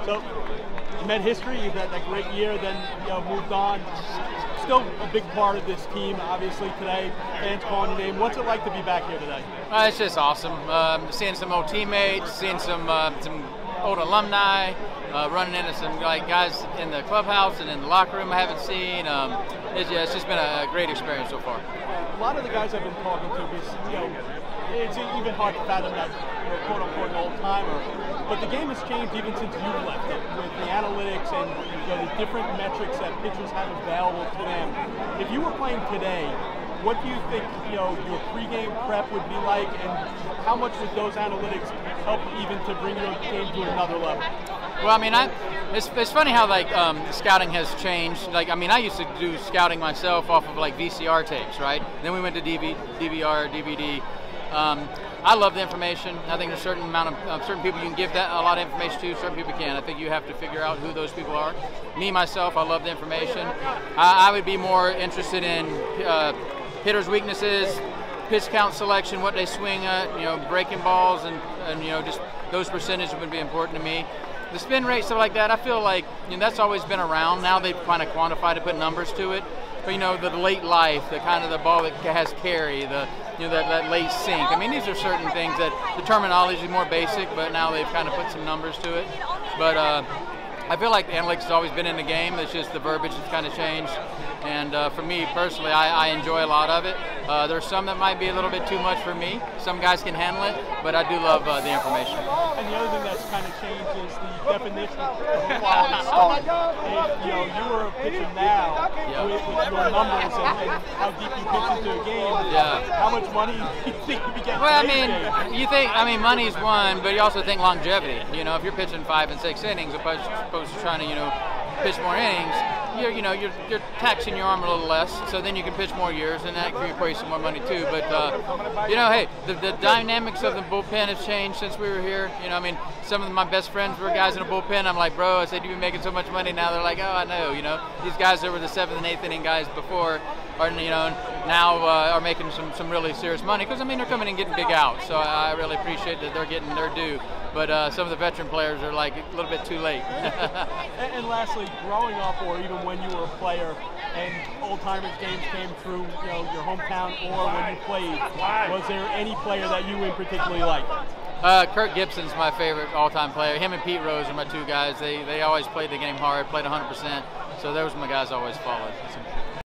So you met history. You've had that great year, then moved on. Still a big part of this team, obviously today. Fans calling your name. What's it like to be back here today? It's just awesome. Seeing some old teammates, seeing some old alumni, running into some guys in the clubhouse and in the locker room I haven't seen. It's just been a great experience so far. A lot of the guys I've been talking to, because it's even hard to fathom that quote unquote old timer. But the game has changed even since you left it, with the analytics and the different metrics that pitchers have available to them. If you were playing today, what do you think your pregame prep would be like, and how much would those analytics help even to bring your game to another level? Well, I mean, it's funny how scouting has changed. I used to do scouting myself off of VCR tapes, right? Then we went to DVR, DVD. I love the information. I think there's a certain amount of certain people you can give that a lot of information to. Certain people can't. I think you have to figure out who those people are. Me myself, I love the information. I would be more interested in hitters' weaknesses, pitch count selection, what they swing at, breaking balls, and just those percentages would be important to me. The spin rate, stuff like that, I feel like that's always been around. Now they've kind of quantified it, put numbers to it. But the late life, the kind of the ball that has carry, that late sink. I mean, these are certain things that the terminology is more basic, but now they've kind of put some numbers to it. But I feel like analytics has always been in the game. It's just the verbiage has kind of changed. And for me personally, I enjoy a lot of it. There's some that might be a little bit too much for me. Some guys can handle it, but I do love the information. And the other thing that's kind of changed is the definition of a quality start. If you were pitching now with your numbers and how deep you pitch into a game, how much money do you think you'd be getting? Well, money's one, but you also think longevity. If you're pitching 5 and 6 innings opposed to trying to pitch more innings, you're taxing your arm a little less, so then you can pitch more years, and that can equate some more money too. But hey, the dynamics of the bullpen has changed since we were here. Some of my best friends were guys in a bullpen. I'm like, bro, I said, you've been making so much money now. They're like, oh, I know. These guys that were the 7th and 8th inning guys before are now are making some really serious money, because they're coming and getting big outs. So I really appreciate that they're getting their due. But some of the veteran players are like a little bit too late. And lastly, growing up, or even when you were a player, and old-timers games came through your hometown or when you played, was there any player that you in particularly liked? Kirk Gibson's my favorite all-time player. Him and Pete Rose are my two guys. They always played the game hard, played 100%. So those were my guys I always followed.